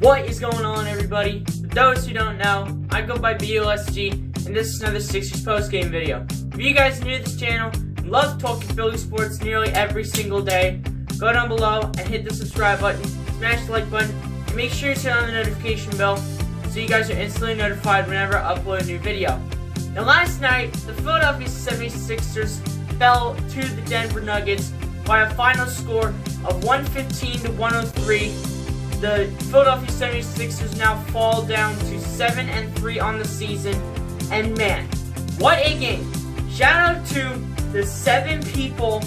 What is going on, everybody? For those who don't know, I go by BUSG, and this is another Sixers postgame video. If you guys are new to this channel and love talking Philly sports nearly every single day, go down below and hit the subscribe button, smash the like button, and make sure you turn on the notification bell so you guys are instantly notified whenever I upload a new video. Now, last night, the Philadelphia 76ers fell to the Denver Nuggets by a final score of 115 to 103. The Philadelphia 76ers now fall down to 7-3 on the season, and man, what a game! Shout out to the 7 people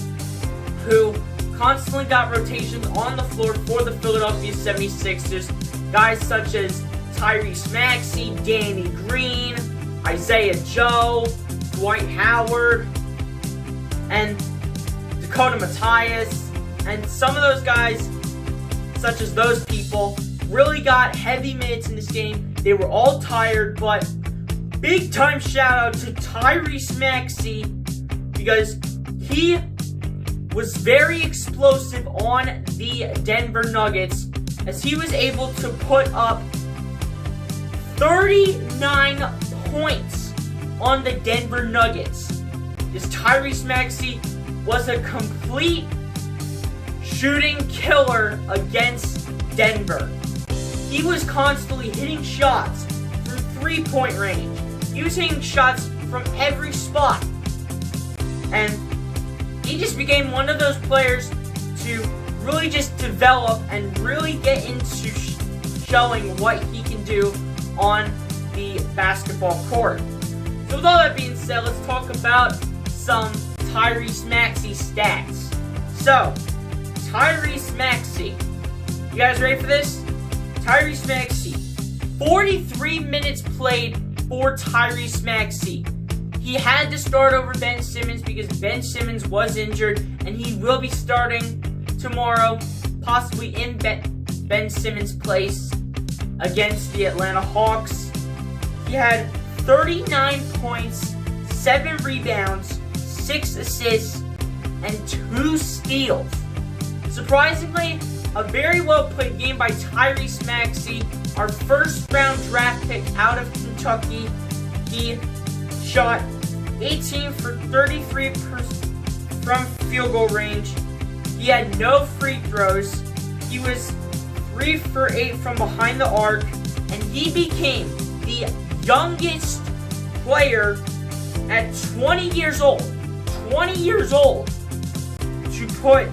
who constantly got rotations on the floor for the Philadelphia 76ers. Guys such as TYRESE, MAXEY, Danny Green, Isaiah Joe, Dwight Howard, and Dakota Mathias, and some of those guys, such as those people, really got heavy minutes in this game. They were all tired, but big time shout out to TYRESE MAXEY because he was very explosive on the Denver Nuggets as he was able to put up 39 points on the Denver Nuggets. This TYRESE MAXEY was a complete shooting killer against Denver. He was constantly hitting shots from three-point range. He was hitting shots from every spot. And he just became one of those players to really just develop and really get into showing what he can do on the basketball court. So with all that being said, let's talk about some TYRESE MAXEY stats. So, TYRESE MAXEY. You guys ready for this? TYRESE MAXEY. 43 minutes played for TYRESE MAXEY. He had to start over Ben Simmons because Ben Simmons was injured, and he will be starting tomorrow, possibly in Ben Simmons' place against the Atlanta Hawks. He had 39 points, 7 rebounds, 6 assists, and 2 steals. Surprisingly, a very well-played game by TYRESE MAXEY, our first-round draft pick out of Kentucky. He shot 18 for 33 from field goal range. He had no free throws. He was 3 for 8 from behind the arc, and he became the youngest player at 20 years old to put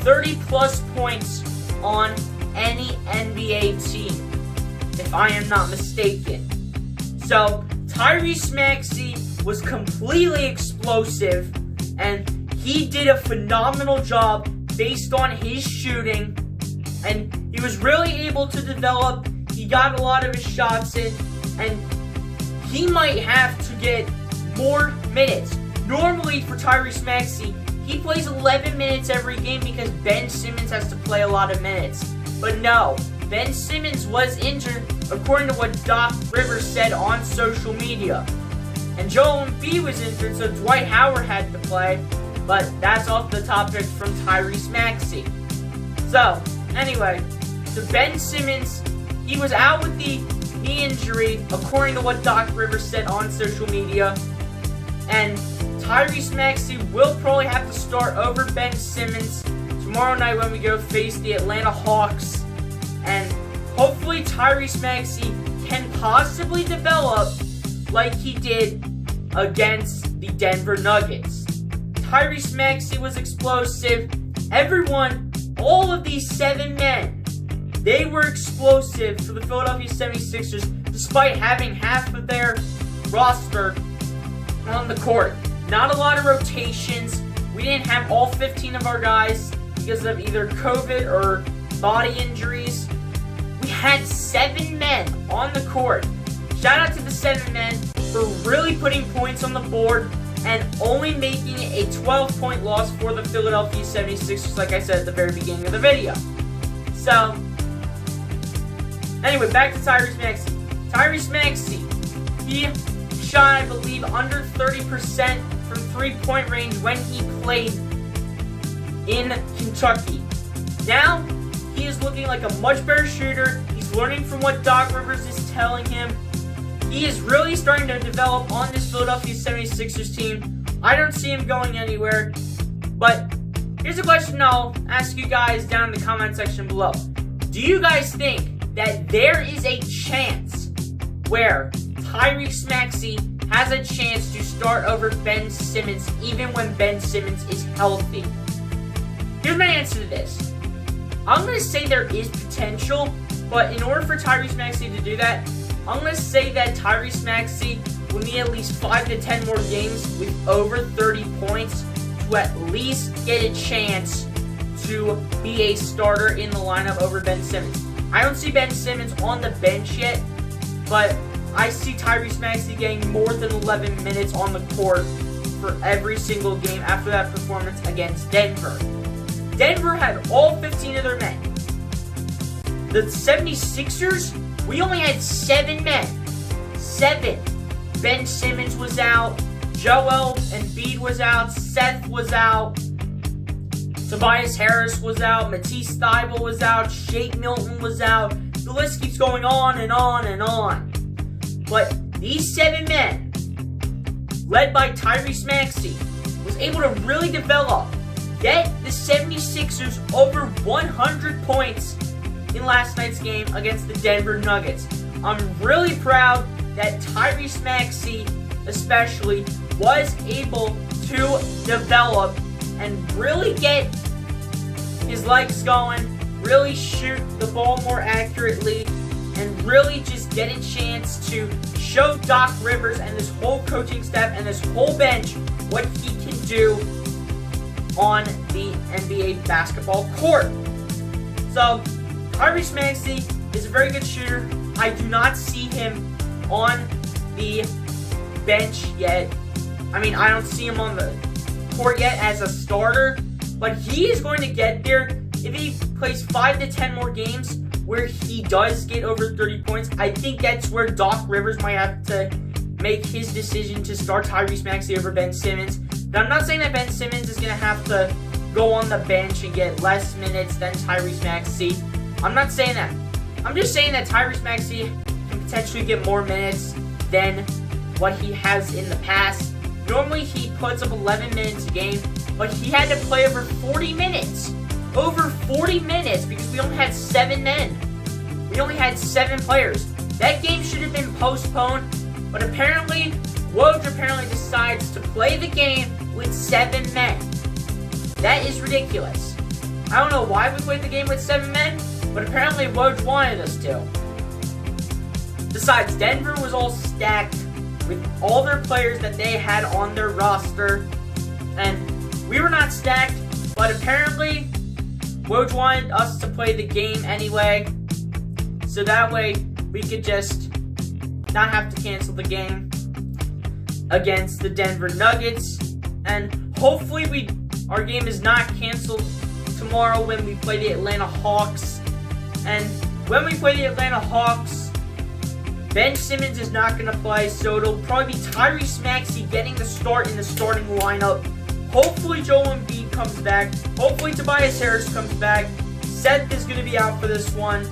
30-plus points on any NBA team, if I am not mistaken. So, TYRESE MAXEY was completely explosive, and he did a phenomenal job based on his shooting, and he was really able to develop. He got a lot of his shots in, and he might have to get more minutes. Normally, for TYRESE MAXEY, he plays 11 minutes every game because Ben Simmons has to play a lot of minutes. But no, Ben Simmons was injured, according to what Doc Rivers said on social media. And Joel Embiid was injured, so Dwight Howard had to play. But that's off the topic from TYRESE MAXEY. So, anyway, so Ben Simmons, he was out with the knee injury, according to what Doc Rivers said on social media. And TYRESE MAXEY will probably have to start over Ben Simmons tomorrow night when we go face the Atlanta Hawks. And hopefully TYRESE MAXEY can possibly develop like he did against the Denver Nuggets. TYRESE MAXEY was explosive. Everyone, all of these 7 men, they were explosive for the Philadelphia 76ers despite having half of their roster on the court. Not a lot of rotations. We didn't have all 15 of our guys because of either COVID or body injuries. We had 7 men on the court. Shout out to the 7 men for really putting points on the board and only making it a 12-point loss for the Philadelphia 76ers, like I said at the very beginning of the video. So, anyway, back to TYRESE MAXEY. TYRESE MAXEY, he shot, I believe, under 30% from three-point range when he played in Kentucky. Now, he is looking like a much better shooter. He's learning from what Doc Rivers is telling him. He is really starting to develop on this Philadelphia 76ers team. I don't see him going anywhere. But here's a question I'll ask you guys down in the comment section below. Do you guys think that there is a chance where TYRESE MAXEY has a chance to start over Ben Simmons even when Ben Simmons is healthy? Here's my answer to this. I'm going to say there is potential, but in order for TYRESE MAXEY to do that, I'm going to say that TYRESE MAXEY will need at least 5 to 10 more games with over 30 points to at least get a chance to be a starter in the lineup over Ben Simmons. I don't see Ben Simmons on the bench yet, but I see TYRESE MAXEY getting more than 11 minutes on the court for every single game after that performance against Denver. Denver had all 15 of their men. The 76ers, we only had 7 men. 7. Ben Simmons was out. Joel Embiid was out. Seth was out. Tobias Harris was out. Matisse Thybulle was out. Shake Milton was out. The list keeps going on and on and on. But these 7 men, led by TYRESE MAXEY, was able to really develop, get the 76ers over 100 points in last night's game against the Denver Nuggets. I'm really proud that TYRESE MAXEY, especially, was able to develop and really get his legs going, really shoot the ball more accurately, and really just get a chance to show Doc Rivers and this whole coaching staff and this whole bench what he can do on the NBA basketball court. So, TYRESE MAXEY is a very good shooter. I do not see him on the bench yet. I mean, I don't see him on the court yet as a starter, but he is going to get there if he plays 5 to 10 more games where he does get over 30 points. I think that's where Doc Rivers might have to make his decision to start TYRESE MAXEY over Ben Simmons. But I'm not saying that Ben Simmons is going to have to go on the bench and get less minutes than TYRESE MAXEY. I'm not saying that. I'm just saying that TYRESE MAXEY can potentially get more minutes than what he has in the past. Normally he puts up 11 minutes a game, but he had to play over 40 minutes. Over 40 minutes because we only had 7 men. We only had 7 players. That game should have been postponed, but apparently, Woj decides to play the game with 7 men. That is ridiculous. I don't know why we played the game with 7 men, but apparently Woj wanted us to. Besides, Denver was all stacked with all their players that they had on their roster, and we were not stacked, but apparently Woj wanted us to play the game anyway, so that way we could just not have to cancel the game against the Denver Nuggets, and hopefully our game is not canceled tomorrow when we play the Atlanta Hawks. And when we play the Atlanta Hawks, Ben Simmons is not going to play, so it'll probably be TYRESE MAXEY getting the start in the starting lineup. Hopefully Joel Embiid comes back. Hopefully Tobias Harris comes back. Seth is going to be out for this one.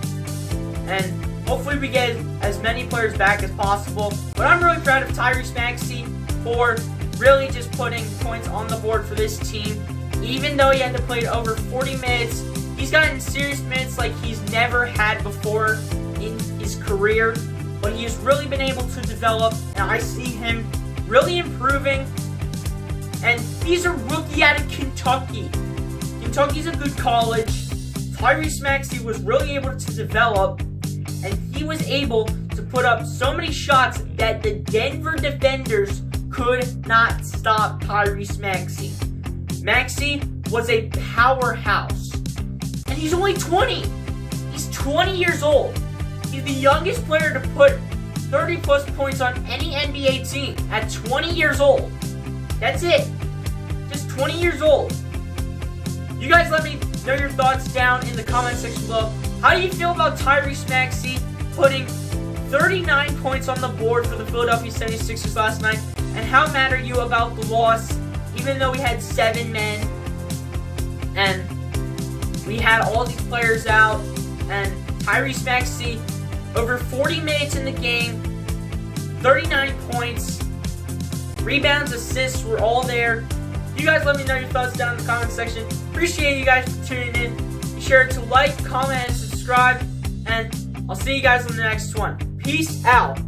And hopefully we get as many players back as possible. But I'm really proud of TYRESE MAXEY for really just putting points on the board for this team. Even though he had to play over 40 minutes, he's gotten serious minutes like he's never had before in his career. But he has really been able to develop, and I see him really improving. And he's a rookie out of Kentucky. Kentucky's a good college. TYRESE MAXEY was really able to develop, and he was able to put up so many shots that the Denver defenders could not stop TYRESE MAXEY. MAXEY was a powerhouse, and he's only 20. He's 20 years old. He's the youngest player to put 30 plus points on any NBA team at 20 years old. That's it. Just 20 years old. You guys let me know your thoughts down in the comment section below. How do you feel about TYRESE MAXEY putting 39 points on the board for the Philadelphia 76ers last night? And how mad are you about the loss, even though we had 7 men? And we had all these players out, and TYRESE MAXEY, over 40 minutes in the game, 39 points, rebounds, assists were all there. You guys let me know your thoughts down in the comment section. Appreciate you guys for tuning in. Be sure to like, comment, and subscribe, and I'll see you guys on the next one. Peace out.